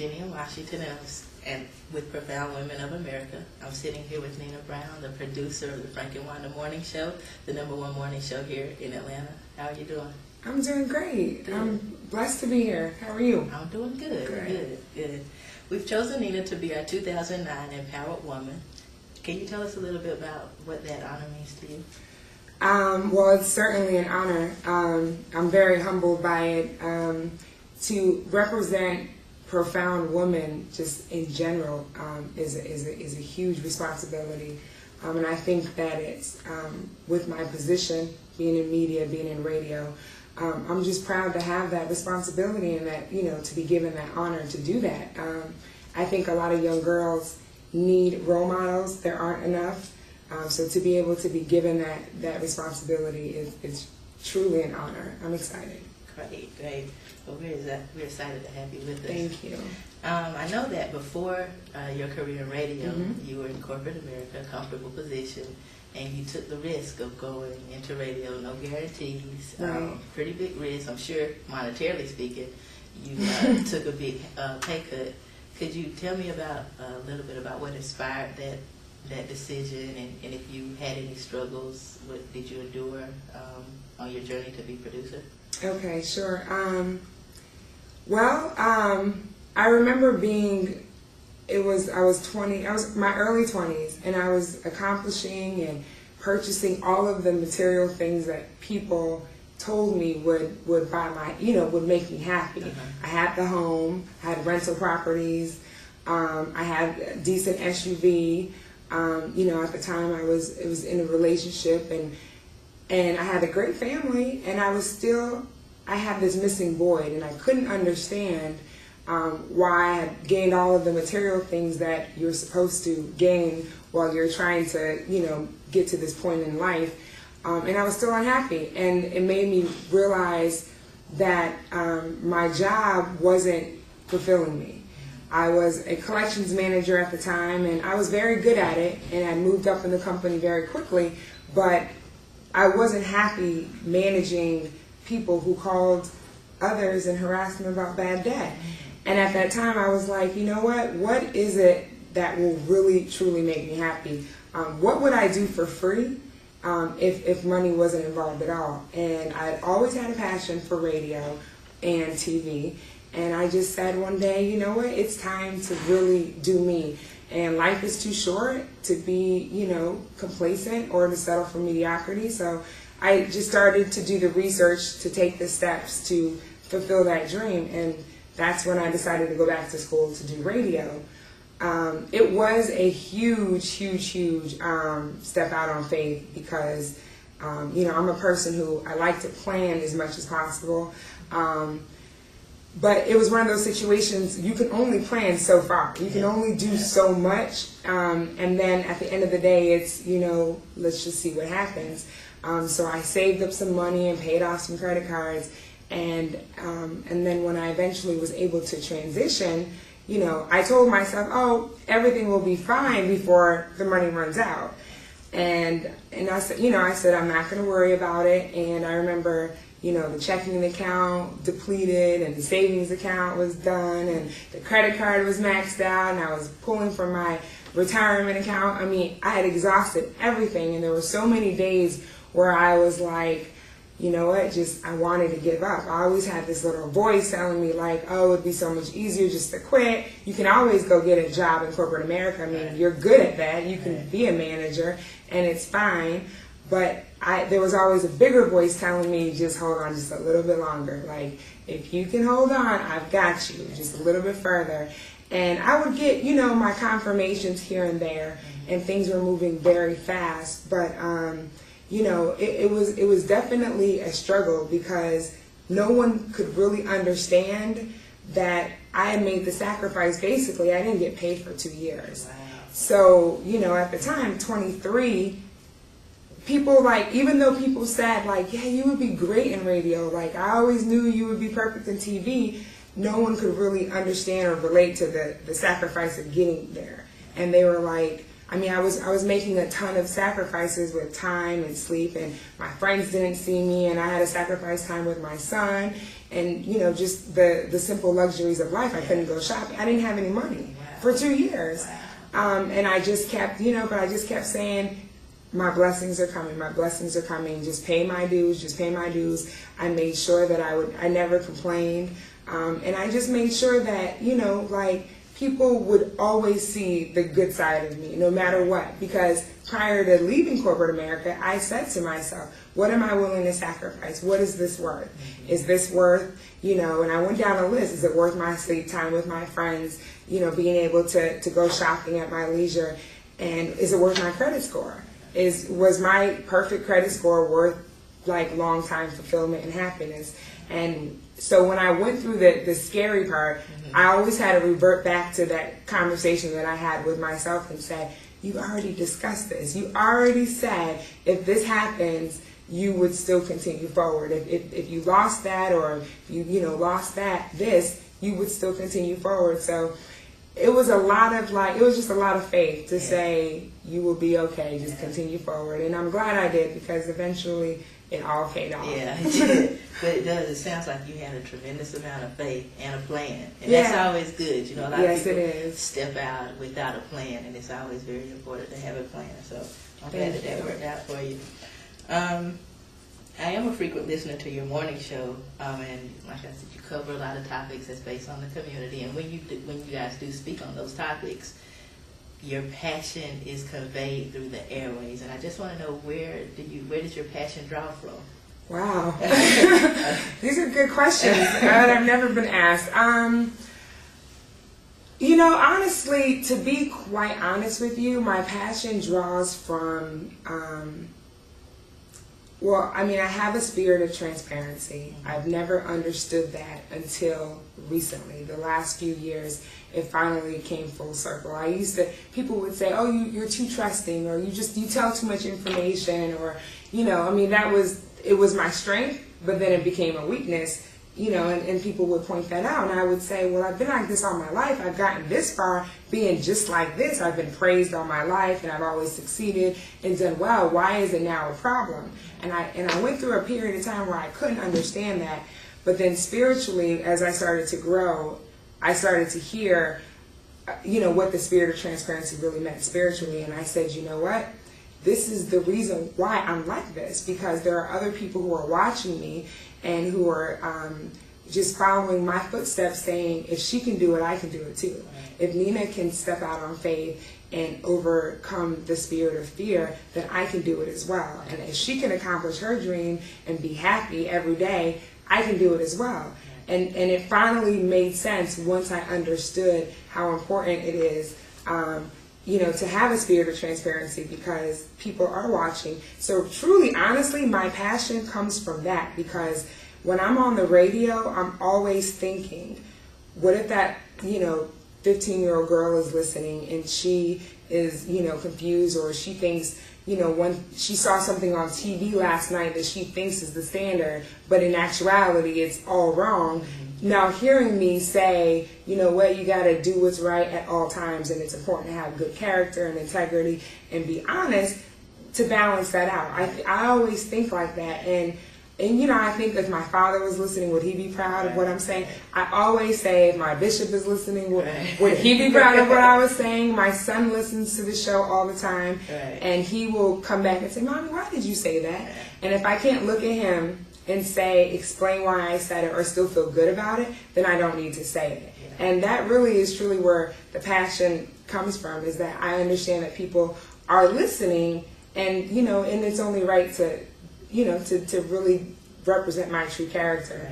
Jenny in Washington, and with Profound Women of America. I'm sitting here with Nina Brown, the producer of the Frank and Wanda Morning Show, the #1 morning show here in Atlanta. How are you doing? I'm doing great. Good. I'm blessed to be here. How are you? I'm doing good. Good. We've chosen Nina to be our 2009 Empowered Woman. Can you tell us a little bit about what that honor means to you? Well, it's certainly an honor. I'm very humbled by it. To represent profound women, just in general, is a huge responsibility. And I think that it's with my position, being in media, being in radio, I'm just proud to have that responsibility and that, to be given that honor to do that. I think a lot of young girls need role models. There aren't enough. So to be able to be given that responsibility is truly an honor. I'm excited. Great. Well, we're excited to have you with us. Thank you. I know that before your career in radio, you were in corporate America, a comfortable position, and you took the risk of going into radio, no guarantees, Right. pretty big risk. I'm sure, monetarily speaking, you took a big pay cut. Could you tell me about a little bit about what inspired that decision, and if you had any struggles, what did you endure on your journey to be producer? Okay, sure. I remember I was 20, I was my early 20s, and I was accomplishing and purchasing all of the material things that people told me would buy would make me happy. I had the home, I had rental properties, I had a decent SUV. At the time it was in a relationship, and I had a great family, and I had this missing void, and I couldn't understand why I had gained all of the material things that you're supposed to gain while you're trying to, get to this point in life. And I was still unhappy, and it made me realize that my job wasn't fulfilling me. I was a collections manager at the time, and I was very good at it, and I moved up in the company very quickly, but I wasn't happy managing people who called others and harassed them about bad debt. And at that time I was like, you know what is it that will really truly make me happy? What would I do for free if money wasn't involved at all? And I'd always had a passion for radio and TV, and I just said one day, you know what, it's time to really do me. And life is too short to be, complacent or to settle for mediocrity. So I just started to do the research to take the steps to fulfill that dream. And that's when I decided to go back to school to do radio. It was a huge step out on faith because, I'm a person who I like to plan as much as possible. But it was one of those situations, you can only plan so far. You can only do so much. And then at the end of the day, it's, let's just see what happens. So I saved up some money and paid off some credit cards. And then when I eventually was able to transition, I told myself, oh, everything will be fine before the money runs out. And I said, I'm not going to worry about it. And I remember, the checking account depleted and the savings account was done and the credit card was maxed out and I was pulling from my retirement account. I had exhausted everything, and there were so many days where I was like, you know what, I wanted to give up. I always had this little voice telling me like, oh, it'd be so much easier just to quit. You can always go get a job in corporate America. You're good at that. You can be a manager and it's fine. But there was always a bigger voice telling me, just hold on just a little bit longer. Like, if you can hold on, I've got you just a little bit further. And I would get, my confirmations here and there, and things were moving very fast. But, it was definitely a struggle because no one could really understand that I had made the sacrifice. Basically, I didn't get paid for 2 years. Wow. So, at the time, 23, people even though people said yeah, you would be great in radio, I always knew you would be perfect in TV, no one could really understand or relate to the sacrifice of getting there. And they were like, I mean, I was making a ton of sacrifices with time and sleep, and my friends didn't see me, and I had to sacrifice time with my son, and just the simple luxuries of life. I couldn't go shopping. I didn't have any money for 2 years, and I just kept, but I just kept saying, my blessings are coming. My blessings are coming. Just pay my dues. Just pay my dues. I made sure that I never complained, and I just made sure that people would always see the good side of me, no matter what. Because prior to leaving corporate America, I said to myself, what am I willing to sacrifice? What is this worth? Is this worth, and I went down a list. Is it worth my sleep time with my friends, being able to go shopping at my leisure? And is it worth my credit score? Was my perfect credit score worth long time fulfillment and happiness? And so when I went through the scary part, I always had to revert back to that conversation that I had with myself and say, you already discussed this. You already said if this happens, you would still continue forward. If you lost that, or if you lost this, you would still continue forward. So it was a lot of it was just a lot of faith to say you will be okay, just continue forward. And I'm glad I did, because eventually it all paid off. Yeah, it did. But it sounds like you had a tremendous amount of faith and a plan. And that's always good. A lot of people step out without a plan, and it's always very important to have a plan. So I'm glad that worked out for you. I am a frequent listener to your morning show, and like I said, you cover a lot of topics that's based on the community. And when you guys do speak on those topics, your passion is conveyed through the airways. And I just want to know, where did your passion draw from? Wow, these are good questions that I've never been asked. Honestly, to be quite honest with you, my passion draws from. I have a spirit of transparency. I've never understood that until recently. The last few years, it finally came full circle. People would say, oh, you're too trusting, or you tell too much information, or, it was my strength, but then it became a weakness, and people would point that out. And I would say, well, I've been like this all my life. I've gotten this far being just like this. I've been praised all my life, and I've always succeeded and done well. Why is it now a problem? And I went through a period of time where I couldn't understand that. But then spiritually, as I started to grow, I started to hear, what the spirit of transparency really meant spiritually. And I said, you know what? This is the reason why I'm like this, because there are other people who are watching me and who are just following my footsteps, saying, if she can do it, I can do it too. If Nina can step out on faith and overcome the spirit of fear, then I can do it as well. And if she can accomplish her dream and be happy every day, I can do it as well. And it finally made sense once I understood how important it is to have a spirit of transparency, because people are watching. So truly, honestly, my passion comes from that, because when I'm on the radio, I'm always thinking, what if that, 15-year-old girl is listening and she is, confused, or she thinks, when she saw something on TV last night that she thinks is the standard, but in actuality it's all wrong. Now hearing me say, you got to do what's right at all times, and it's important to have good character and integrity and be honest to balance that out. I always think like that. And I think if my father was listening, would he be proud of what I'm saying? I always say, if my bishop is listening, would he be proud of what I was saying? My son listens to the show all the time, and he will come back and say, Mommy, why did you say that? And if I can't look at him and explain why I said it, or still feel good about it, then I don't need to say it. And that really is truly where the passion comes from, is that I understand that people are listening, and, and it's only right to, to really represent my true character.